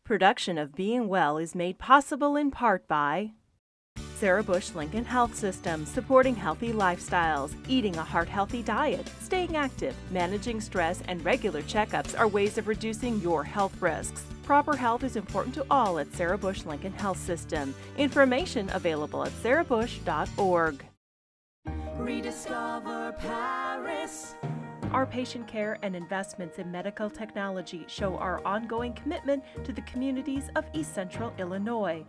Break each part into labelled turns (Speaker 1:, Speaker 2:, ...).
Speaker 1: Production of Being Well is made possible in part by Sarah Bush Lincoln Health System, supporting healthy lifestyles, eating a heart-healthy diet, staying active, managing stress, and regular checkups are ways of reducing your health risks. Proper health is important to all at Sarah Bush Lincoln Health System. Information available at sarahbush.org. Rediscover Paris. Our patient care and investments in medical technology show our ongoing commitment to the communities of East Central Illinois.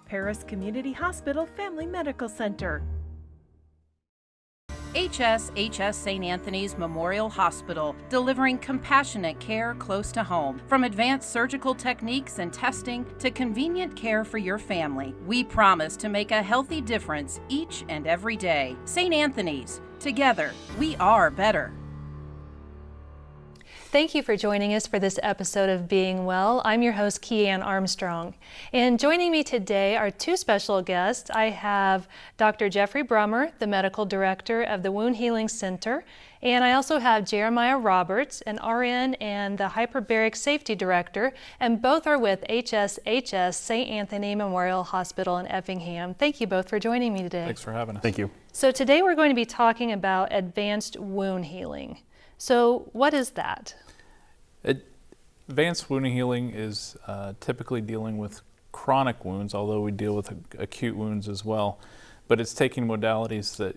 Speaker 1: Paris Community Hospital Family Medical Center.
Speaker 2: HSHS St. Anthony's Memorial Hospital, delivering compassionate care close to home. From advanced surgical techniques and testing to convenient care for your family, we promise to make a healthy difference each and every day. St. Anthony's, together, we are better.
Speaker 3: Thank you for joining us for this episode of Being Well. I'm your host, Keanne Armstrong. And joining me today are two special guests. I have Dr. Jeffery Brummer, the Medical Director of the Wound Healing Center, and I also have Jeremiah Roberts, an RN and the Hyperbaric Safety Director, and both are with HSHS St. Anthony Memorial Hospital in Effingham. Thank you both for joining me today.
Speaker 4: Thanks for having us.
Speaker 5: Thank you.
Speaker 3: So today we're going to be talking about advanced wound healing. So what is that?
Speaker 4: Advanced wound healing is typically dealing with chronic wounds, although we deal with acute wounds as well. But it's taking modalities that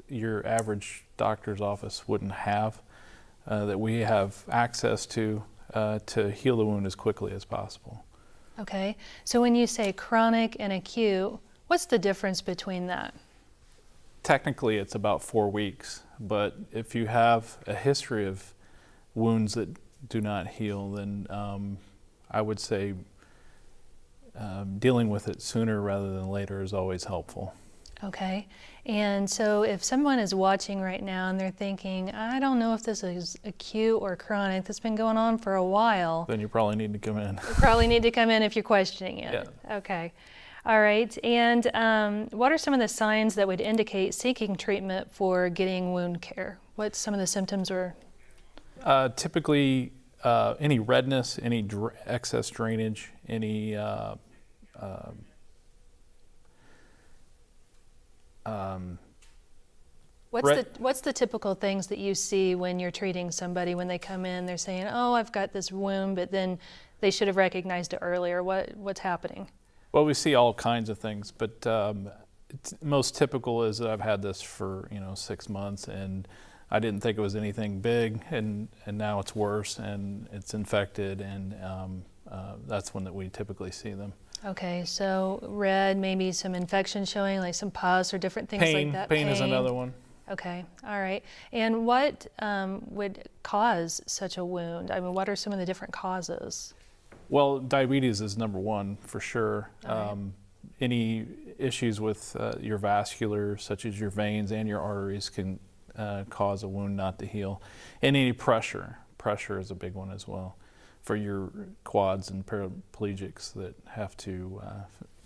Speaker 4: your average doctor's office wouldn't have, that we have access to heal the wound as quickly as possible.
Speaker 3: Okay, so when you say chronic and acute, what's the difference between that?
Speaker 4: Technically, it's about 4 weeks, but if you have a history of wounds that do not heal, then I would say dealing with it sooner rather than later is always helpful.
Speaker 3: Okay, and so if someone is watching right now and they're thinking, I don't know if this is acute or chronic, that's been going on for a while.
Speaker 4: Then you probably need to come in.
Speaker 3: You probably need to come in if you're questioning it.
Speaker 4: Yeah.
Speaker 3: Okay, all right, and what are some of the signs that would indicate seeking treatment for getting wound care? What's some of the symptoms or?
Speaker 4: Typically, any redness, any excess drainage, any
Speaker 3: What's the typical things that you see when you're treating somebody when they come in? They're saying, "Oh, I've got this wound," but then they should have recognized it earlier. What's happening?
Speaker 4: Well, we see all kinds of things, but most typical is that I've had this for 6 months and I didn't think it was anything big, and now it's worse and it's infected, and that's when that we typically see them.
Speaker 3: Okay, so red, maybe some infection showing, like some pus or different things like that.
Speaker 4: Pain is another one.
Speaker 3: Okay, all right. And what would cause such a wound? I mean, what are some of the different causes?
Speaker 4: Well, diabetes is number one for sure.
Speaker 3: Right.
Speaker 4: Any issues with your vascular, such as your veins and your arteries, can cause a wound not to heal. And any pressure is a big one as well for your quads and paraplegics that have to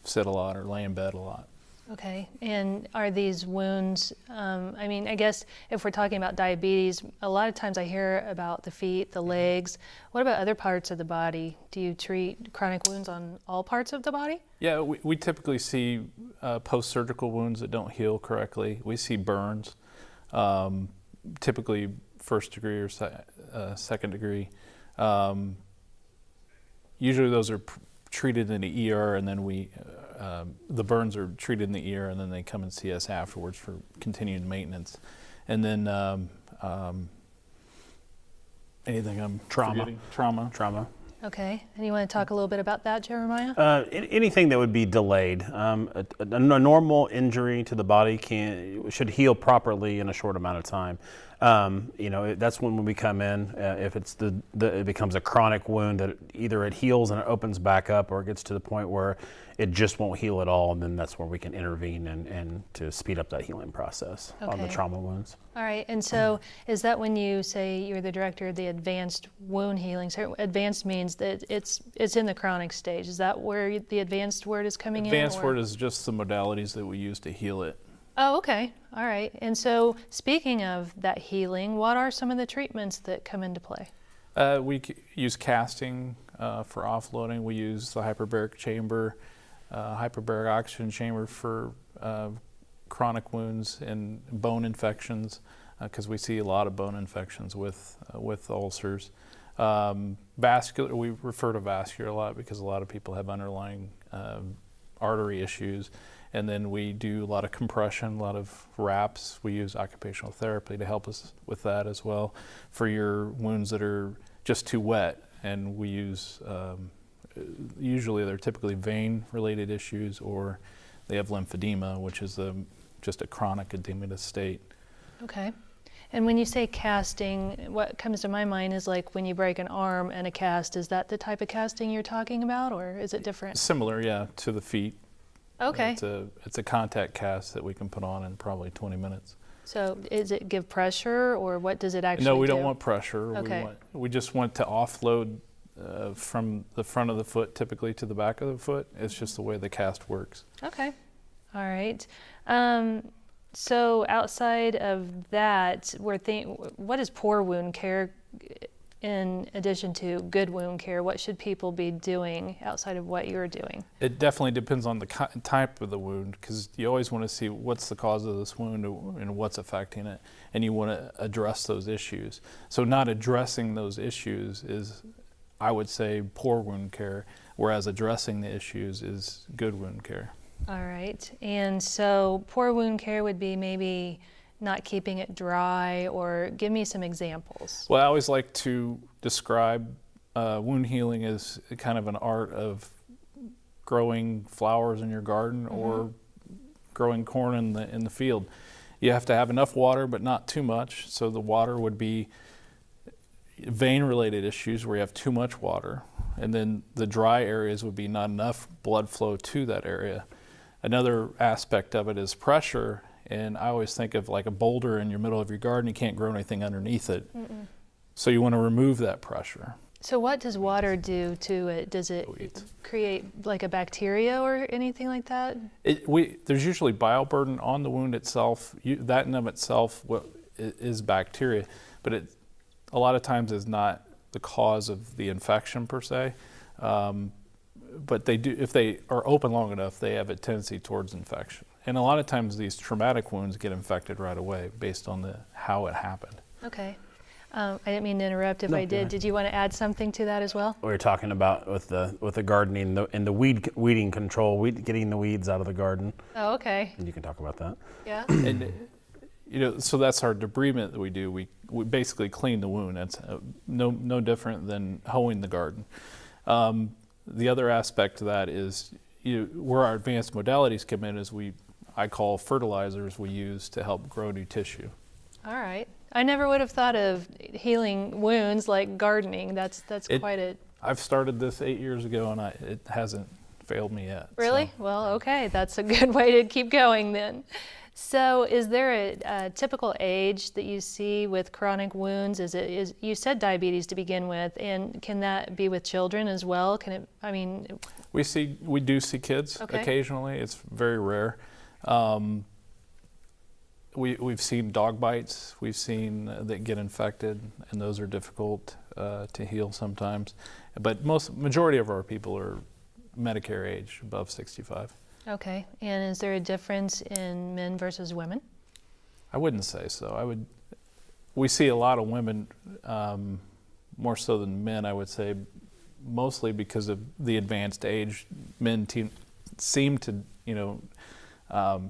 Speaker 4: sit a lot or lay in bed a lot.
Speaker 3: Okay, and are these wounds, I mean, I guess if we're talking about diabetes, a lot of times I hear about the feet, the legs. What about other parts of the body? Do you treat chronic wounds on all parts of the body?
Speaker 4: Yeah, we typically see post-surgical wounds that don't heal correctly. We see burns. Typically first degree or second degree. Usually those are treated in the ER, and then the burns are treated in the ER, and then they come and see us afterwards for continued maintenance. And then anything I'm forgetting? Trauma.
Speaker 3: Okay, and you want to talk a little bit about that, Jeremiah?
Speaker 5: Anything that would be delayed. A normal injury to the body should heal properly in a short amount of time. That's when we come in. If it's it becomes a chronic wound that either it heals and it opens back up, or it gets to the point where it just won't heal at all, and then that's where we can intervene and to speed up that healing process on the trauma wounds.
Speaker 3: All right, and so is that when you say you're the director of the advanced wound healing? So advanced means that it's in the chronic stage. Is that where the advanced word is coming in?
Speaker 4: Advanced word is just the modalities that we use to heal it.
Speaker 3: Oh, okay. All right. And so speaking of that healing, what are some of the treatments that come into play?
Speaker 4: We use casting, for offloading. We use the Hyperbaric Chamber, Hyperbaric Oxygen Chamber for chronic wounds and bone infections, because we see a lot of bone infections with ulcers. Vascular, we refer to vascular a lot because a lot of people have underlying artery issues. And then we do a lot of compression, a lot of wraps. We use occupational therapy to help us with that as well for your wounds that are just too wet. And we use, usually they're typically vein-related issues, or they have lymphedema, which is just a chronic edematous state.
Speaker 3: Okay. And when you say casting, what comes to my mind is like when you break an arm and a cast. Is that the type of casting you're talking about, or is it different?
Speaker 4: Similar, yeah, to the feet.
Speaker 3: Okay.
Speaker 4: It's a contact cast that we can put on in probably 20 minutes.
Speaker 3: So is it give pressure, or what does it actually do?
Speaker 4: No, we don't want pressure.
Speaker 3: Okay.
Speaker 4: We just want to offload from the front of the foot typically to the back of the foot. It's just the way the cast works.
Speaker 3: Okay. All right. So outside of that, what is poor wound care in addition to good wound care? What should people be doing outside of what you're doing?
Speaker 4: It definitely depends on the type of the wound, because you always want to see what's the cause of this wound and what's affecting it, and you want to address those issues. So not addressing those issues is, I would say, poor wound care, whereas addressing the issues is good wound care.
Speaker 3: All right. And so poor wound care would be maybe not keeping it dry, or give me some examples.
Speaker 4: Well, I always like to describe wound healing as kind of an art of growing flowers in your garden or growing corn in the field. You have to have enough water, but not too much. So the water would be vein-related issues where you have too much water, and then the dry areas would be not enough blood flow to that area. Another aspect of it is pressure. And I always think of like a boulder in your middle of your garden. You can't grow anything underneath it. So you want to remove that pressure.
Speaker 3: So what does water do to it? Does it create like a bacteria or anything like that?
Speaker 4: There's usually bioburden on the wound itself. That in of itself is bacteria, but it a lot of times is not the cause of the infection per se. But they do, if they are open long enough, they have a tendency towards infection. And a lot of times these traumatic wounds get infected right away based on how it happened.
Speaker 3: Okay. I didn't mean to interrupt. If I did, did you want to add something to that as well?
Speaker 5: We were talking about with the gardening and the weeding control, getting the weeds out of the garden.
Speaker 3: Oh, okay.
Speaker 5: And you can talk about that.
Speaker 3: Yeah.
Speaker 4: And so that's our debridement that we do. We basically clean the wound. That's no different than hoeing the garden. The other aspect to that is where our advanced modalities come in is I call fertilizers we use to help grow new tissue.
Speaker 3: All right. I never would have thought of healing wounds like gardening. That's quite a...
Speaker 4: I've started this 8 years ago, and it hasn't failed me yet.
Speaker 3: Really?
Speaker 4: So.
Speaker 3: Well, okay. That's a good way to keep going then. So is there a typical age that you see with chronic wounds? You said diabetes to begin with, and can that be with children as well? We do see kids occasionally. It's very rare. We've seen dog bites. We've seen that get infected, and those are difficult to heal sometimes. But majority of our people are Medicare age, above 65. Okay. And is there a difference in men versus women?
Speaker 4: I wouldn't say so. We see a lot of women, more so than men, I would say, mostly because of the advanced age. Men seem to,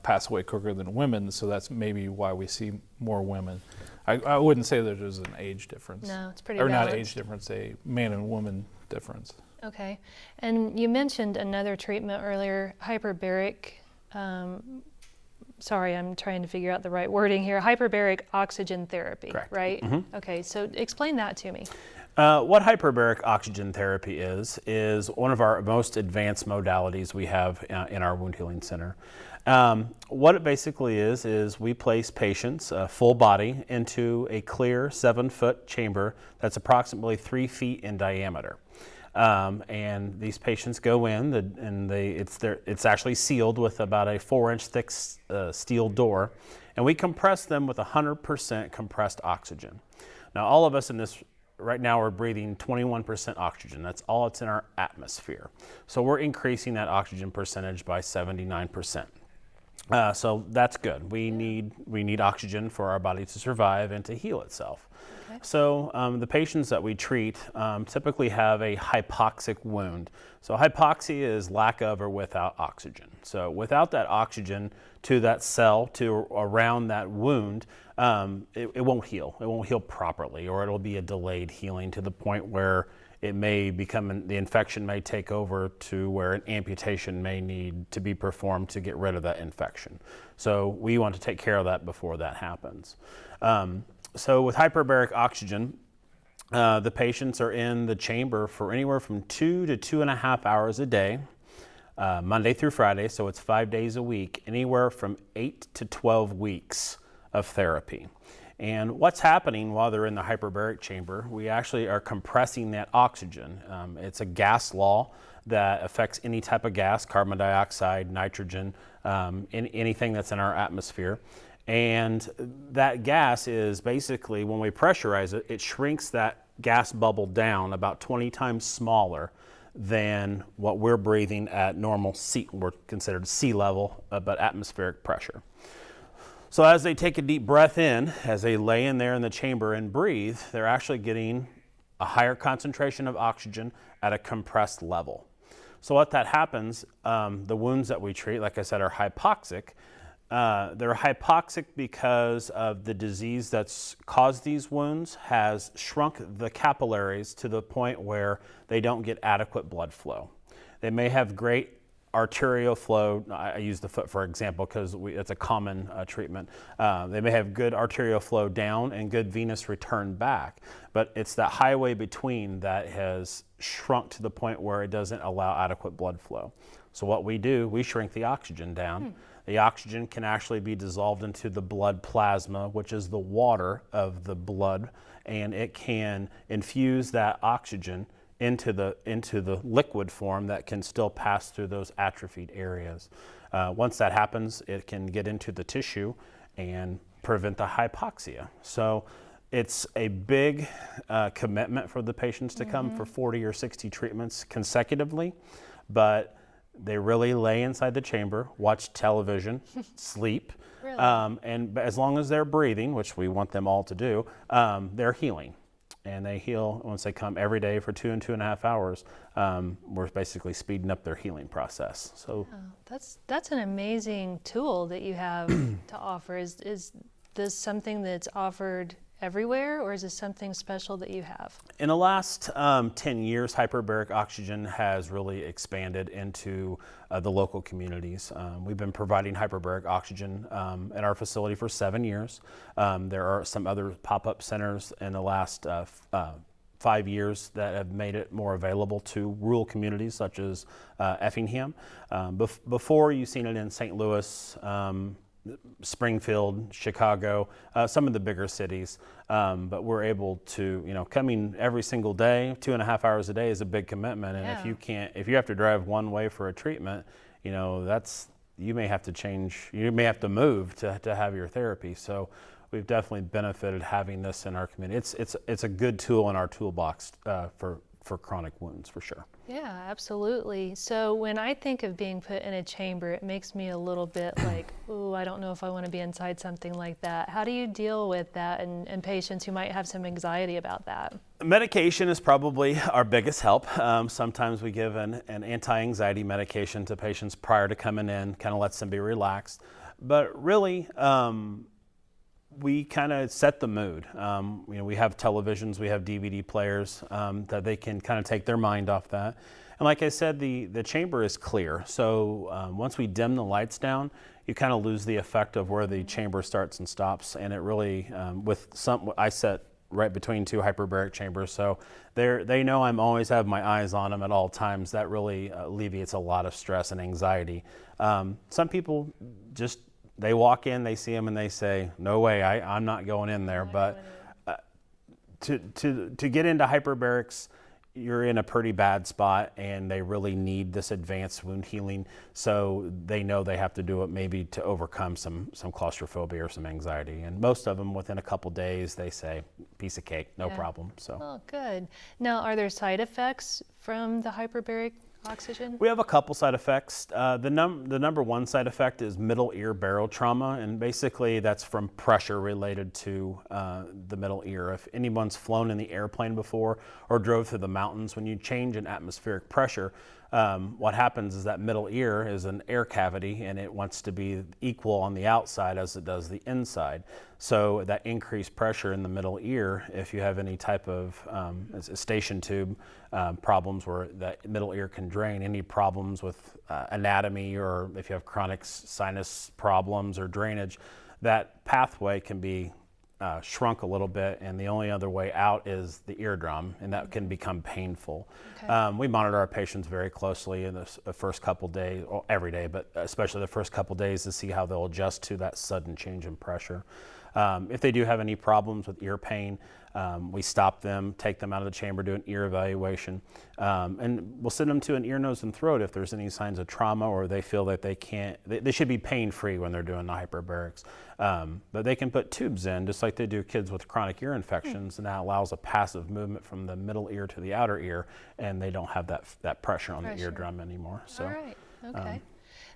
Speaker 4: pass away quicker than women, so that's maybe why we see more women. I wouldn't say that there's an age difference.
Speaker 3: No, it's pretty
Speaker 4: Or
Speaker 3: balanced.
Speaker 4: not age difference, a man and woman difference.
Speaker 3: Okay. And you mentioned another treatment earlier, hyperbaric, sorry, I'm trying to figure out the right wording here, hyperbaric oxygen therapy,
Speaker 5: Correct.
Speaker 3: right? Okay, so explain that to me.
Speaker 5: What hyperbaric oxygen therapy is one of our most advanced modalities we have in our wound healing center. What it basically is we place patients full body into a clear 7-foot chamber that's approximately 3 feet in diameter. And these patients go in, it's actually sealed with about a 4-inch thick steel door, and we compress them with 100% compressed oxygen. Now, all of us in this right now we're breathing 21% oxygen. That's all it's in our atmosphere. So we're increasing that oxygen percentage by 79%. So that's good. We need oxygen for our body to survive and to heal itself. Okay. So the patients that we treat typically have a hypoxic wound. So hypoxia is lack of or without oxygen. So without that oxygen to that cell, to around that wound, it won't heal. It won't heal properly, or it'll be a delayed healing to the point where it may become, the infection may take over to where an amputation may need to be performed to get rid of that infection. So we want to take care of that before that happens. So with hyperbaric oxygen, the patients are in the chamber for anywhere from 2 to 2.5 hours a day, Monday through Friday, so it's 5 days a week, anywhere from 8 to 12 weeks of therapy. And what's happening while they're in the hyperbaric chamber, we actually are compressing that oxygen. It's a gas law that affects any type of gas, carbon dioxide, nitrogen, anything that's in our atmosphere. And that gas is basically, when we pressurize it, it shrinks that gas bubble down about 20 times smaller than what we're breathing at normal we're considered sea level, but atmospheric pressure. So as they take a deep breath in, as they lay in there in the chamber and breathe, they're actually getting a higher concentration of oxygen at a compressed level. So what that happens, the wounds that we treat, like I said, are hypoxic. They're hypoxic because of the disease that's caused these wounds has shrunk the capillaries to the point where they don't get adequate blood flow. They may have great arterial flow. I use the foot for example because it's a common treatment. They may have good arterial flow down and good venous return back, but it's that highway between that has shrunk to the point where it doesn't allow adequate blood flow. So what we do, we shrink the oxygen down. The oxygen can actually be dissolved into the blood plasma, which is the water of the blood, and it can infuse that oxygen into the liquid form that can still pass through those atrophied areas. Once that happens, it can get into the tissue and prevent the hypoxia. So it's a big commitment for the patients to come for 40 or 60 treatments consecutively, but they really lay inside the chamber, watch television, sleep, really? And as long as they're breathing, which we want them all to do, they're healing. And they heal once they come every day for 2 and 2.5 hours. We're basically speeding up their healing process. So
Speaker 3: that's an amazing tool that you have to offer. Is this something that's offered everywhere, or is this something special that you have? In
Speaker 5: the last 10 years, hyperbaric oxygen has really expanded into the local communities. We've been providing hyperbaric oxygen at our facility for 7 years. There are some other pop-up centers in the last 5 years that have made it more available to rural communities such as Effingham. Before, you've seen it in St. Louis, Springfield, Chicago, some of the bigger cities, but we're able to, coming every single day, 2.5 hours a day is a big commitment. And if you have to drive one way for a treatment, you may have to move to have your therapy. So we've definitely benefited having this in our community. It's a good tool in our toolbox for chronic wounds, for sure.
Speaker 3: Yeah, absolutely. So when I think of being put in a chamber, it makes me a little bit like, ooh, I don't know if I want to be inside something like that. How do you deal with that and patients who might have some anxiety about that?
Speaker 5: Medication is probably our biggest help. Sometimes we give an anti-anxiety medication to patients prior to coming in, kind of lets them be relaxed. But really, we kind of set the mood. We have televisions, we have DVD players that they can kind of take their mind off that. And like I said, the chamber is clear. So once we dim the lights down, you kind of lose the effect of where the chamber starts and stops. And it really, I set right between 2 hyperbaric chambers. So they know I'm always have my eyes on them at all times. That really alleviates a lot of stress and anxiety. Some people just, they walk in, they see them, and they say, "No way, I'm not going in there." But to get into hyperbarics, you're in a pretty bad spot, and they really need this advanced wound healing. So they know they have to do it maybe to overcome some claustrophobia or some anxiety. And most of them, within a couple days, they say, piece of cake, no
Speaker 3: Yeah.
Speaker 5: problem. So.
Speaker 3: Oh, good. Now, are there side effects from the hyperbaric oxygen?
Speaker 5: We have a couple side effects. The number one side effect is middle ear barrel trauma, and basically that's from pressure related to the middle ear. If anyone's flown in the airplane before or drove through the mountains, when you change in atmospheric pressure, what happens is that middle ear is an air cavity, and it wants to be equal on the outside as it does the inside. So that increased pressure in the middle ear, if you have any type of station tube problems where that middle ear can drain, any problems with anatomy, or if you have chronic sinus problems or drainage, that pathway can be shrunk a little bit, and the only other way out is the eardrum, and that can become painful.
Speaker 3: Okay.
Speaker 5: We monitor our patients very closely in the first couple days, or every day, but especially the first couple days, to see how they'll adjust to that sudden change in pressure. If they do have any problems with ear pain, we stop them, take them out of the chamber, do an ear evaluation, and we'll send them to an ear, nose, and throat if there's any signs of trauma, or they feel that they should be pain-free when they're doing the hyperbarics. But they can put tubes in, just like they do kids with chronic ear infections, and that allows a passive movement from the middle ear to the outer ear, and they don't have that pressure on the eardrum anymore. So.
Speaker 3: All right. Okay.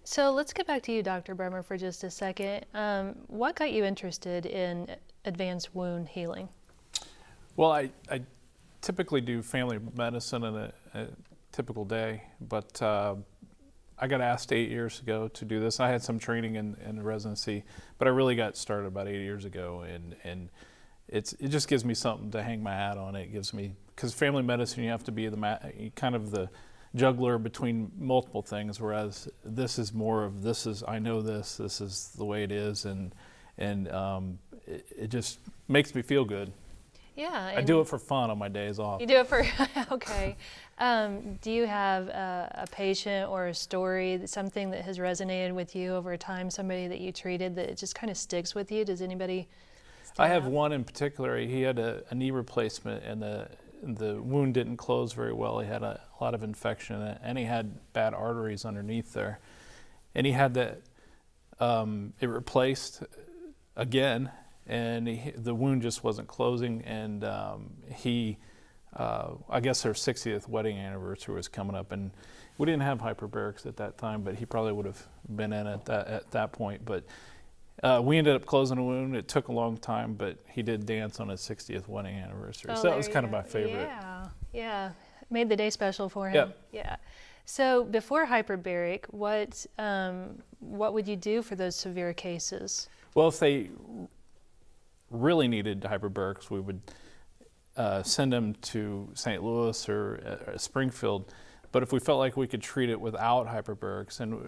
Speaker 3: So let's get back to you, Dr. Brummer, for just a second. What got you interested in advanced wound healing?
Speaker 4: Well, I typically do family medicine in a typical day, but I got asked 8 years ago to do this. I had some training in residency, but I really got started about 8 years ago, and it just gives me something to hang my hat on. It gives me, because family medicine, you have to be kind of the juggler between multiple things, whereas this is more of I know this is the way it is, and it just makes me feel good.
Speaker 3: Yeah.
Speaker 4: I do it for fun on my days off.
Speaker 3: You do it for, okay. Do you have a patient or a story, something that has resonated with you over time, somebody that you treated that it just kind of sticks with you? Does anybody
Speaker 4: I have
Speaker 3: out?
Speaker 4: one in particular. He had a knee replacement, and the wound didn't close very well. He had a lot of infection, and he had bad arteries underneath there. And he had that, it replaced again, and the wound just wasn't closing. And I guess their 60th wedding anniversary was coming up, and we didn't have hyperbarics at that time, but he probably would have been in at that point. But we ended up closing the wound. It took a long time, but he did dance on his 60th wedding anniversary. So that was kind of my favorite.
Speaker 3: Yeah. Made the day special for him.
Speaker 4: Yep.
Speaker 3: Yeah. So before hyperbaric, what would you do for those severe cases?
Speaker 4: Well, if they really needed hyperbarics, we would send them to St. Louis or Springfield. But if we felt like we could treat it without hyperbarics, and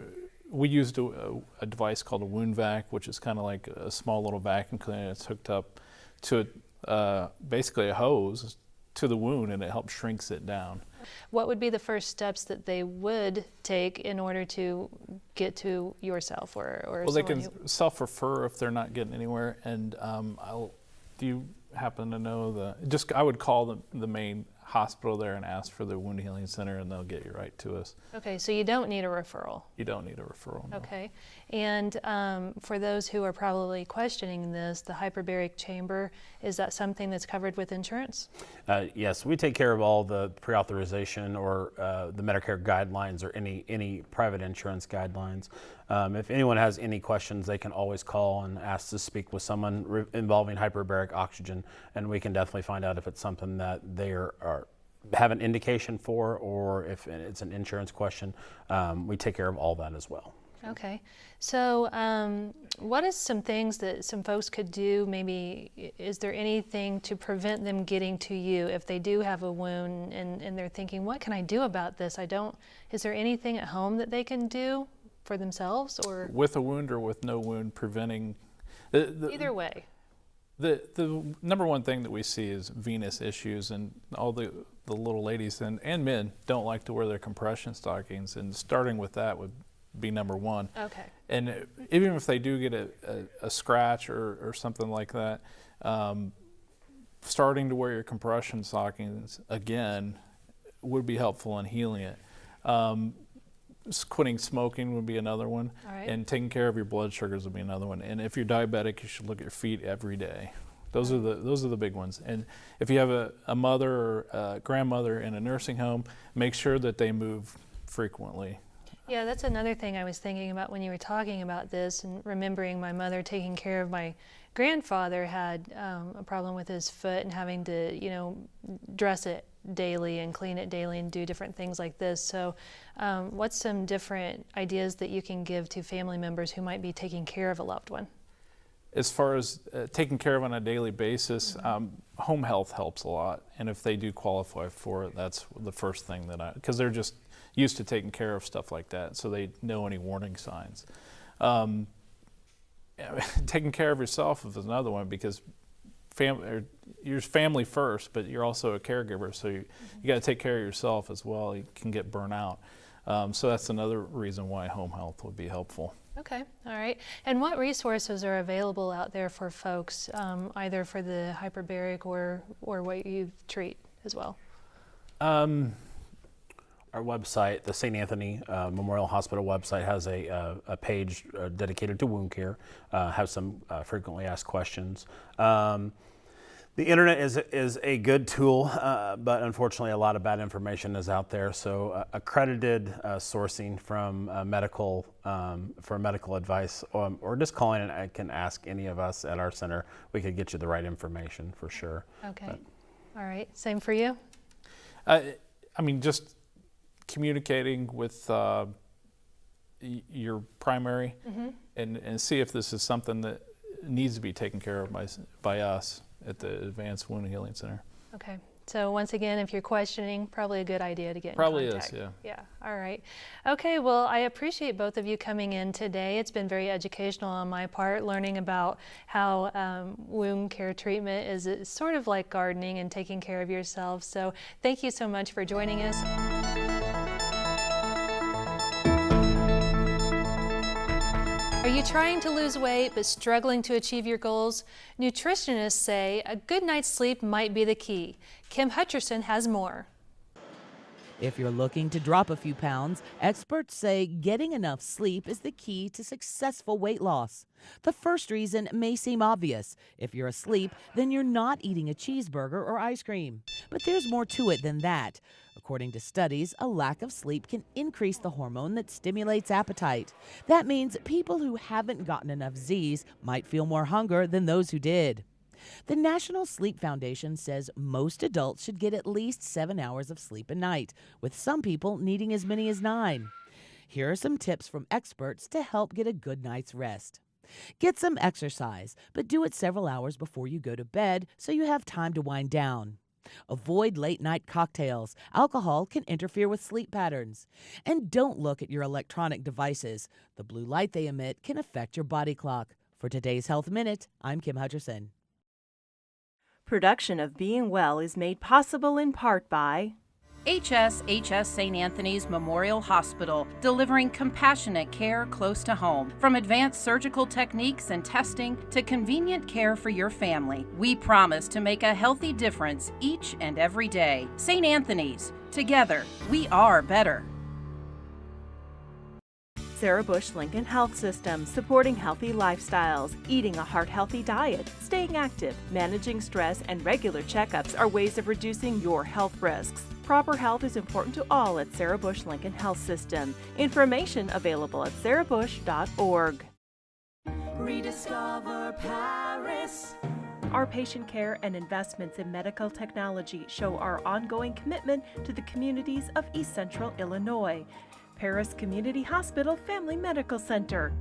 Speaker 4: we used a device called a wound vac, which is kind of like a small little vacuum cleaner that's hooked up to basically a hose to the wound, and it helps shrinks it down.
Speaker 3: What would be the first steps that they would take in order to get to yourself or
Speaker 4: well, they
Speaker 3: someone
Speaker 4: can self-refer if they're not getting anywhere. And do you happen to know I would call the main hospital there and ask for the wound healing center, and they'll get you right to us.
Speaker 3: Okay, so you don't need a referral.
Speaker 4: You don't need a referral. No.
Speaker 3: Okay, and for those who are probably questioning this, the hyperbaric chamber, is that something that's covered with insurance?
Speaker 5: Yes, we take care of all the pre-authorization or the Medicare guidelines or any private insurance guidelines. If anyone has any questions, they can always call and ask to speak with someone involving hyperbaric oxygen, and we can definitely find out if it's something that they have an indication for, or if it's an insurance question. We take care of all that as well.
Speaker 3: Okay, so what is some things that some folks could do? Maybe is there anything to prevent them getting to you if they do have a wound and they're thinking, what can I do about this? Is there anything at home that they can do for themselves, or
Speaker 4: with a wound or with no wound, preventing
Speaker 3: either way?
Speaker 4: The number one thing that we see is venous issues, and all the little ladies and men don't like to wear their compression stockings, and starting with that would be number one.
Speaker 3: Okay.
Speaker 4: And even if they do get a scratch or something like that, starting to wear your compression stockings again would be helpful in healing it. Quitting smoking would be another one.
Speaker 3: All right.
Speaker 4: And taking care of your blood sugars would be another one. And if you're diabetic, you should look at your feet every day. Those are the big ones. And if you have a mother or a grandmother in a nursing home, make sure that they move frequently.
Speaker 3: Yeah, that's another thing I was thinking about when you were talking about this, and remembering my mother taking care of my grandfather had a problem with his foot and having to, dress it daily and clean it daily and do different things like this. So what's some different ideas that you can give to family members who might be taking care of a loved one?
Speaker 4: As far as taking care of on a daily basis, home health helps a lot. And if they do qualify for it, that's the first thing because they're just used to taking care of stuff like that, so they know any warning signs. Taking care of yourself is another one, because you're family first, but you're also a caregiver, so you got to take care of yourself as well. You can get burnt out. So that's another reason why home health would be helpful.
Speaker 3: Okay, all right. And what resources are available out there for folks, either for the hyperbaric or what you treat as well?
Speaker 5: Our website, the St. Anthony Memorial Hospital website, has a page dedicated to wound care, has some frequently asked questions. The internet is a good tool, but unfortunately a lot of bad information is out there. So accredited sourcing from for medical advice, or just calling and can ask any of us at our center. We could get you the right information for sure.
Speaker 3: Okay, all right. Same for you?
Speaker 4: Just communicating with your primary and see if this is something that needs to be taken care of by us at the Advanced Wound Healing Center.
Speaker 3: Okay. So once again, if you're questioning, probably a good idea to get in
Speaker 4: probably
Speaker 3: contact.
Speaker 4: Is, yeah.
Speaker 3: Yeah, all right. Okay, well, I appreciate both of you coming in today. It's been very educational on my part, learning about how wound care treatment is sort of like gardening and taking care of yourself. So thank you so much for joining us. Are you trying to lose weight but struggling to achieve your goals? Nutritionists say a good night's sleep might be the key. Kim Hutcherson has more.
Speaker 6: If you're looking to drop a few pounds, experts say getting enough sleep is the key to successful weight loss. The first reason may seem obvious. If you're asleep, then you're not eating a cheeseburger or ice cream. But there's more to it than that. According to studies, a lack of sleep can increase the hormone that stimulates appetite. That means people who haven't gotten enough Z's might feel more hunger than those who did. The National Sleep Foundation says most adults should get at least 7 hours of sleep a night, with some people needing as many as 9. Here are some tips from experts to help get a good night's rest. Get some exercise, but do it several hours before you go to bed so you have time to wind down. Avoid late-night cocktails. Alcohol can interfere with sleep patterns. And don't look at your electronic devices. The blue light they emit can affect your body clock. For today's Health Minute, I'm Kim Hutcherson.
Speaker 1: Production of Being Well is made possible in part by
Speaker 2: HSHS St. Anthony's Memorial Hospital, delivering compassionate care close to home. From advanced surgical techniques and testing to convenient care for your family, we promise to make a healthy difference each and every day. St. Anthony's, together, we are better.
Speaker 1: Sarah Bush Lincoln Health System, supporting healthy lifestyles, eating a heart-healthy diet, staying active, managing stress, and regular checkups are ways of reducing your health risks. Proper health is important to all at Sarah Bush Lincoln Health System. Information available at sarahbush.org.
Speaker 7: Rediscover Paris.
Speaker 1: Our patient care and investments in medical technology show our ongoing commitment to the communities of East Central Illinois. Paris Community Hospital Family Medical Center.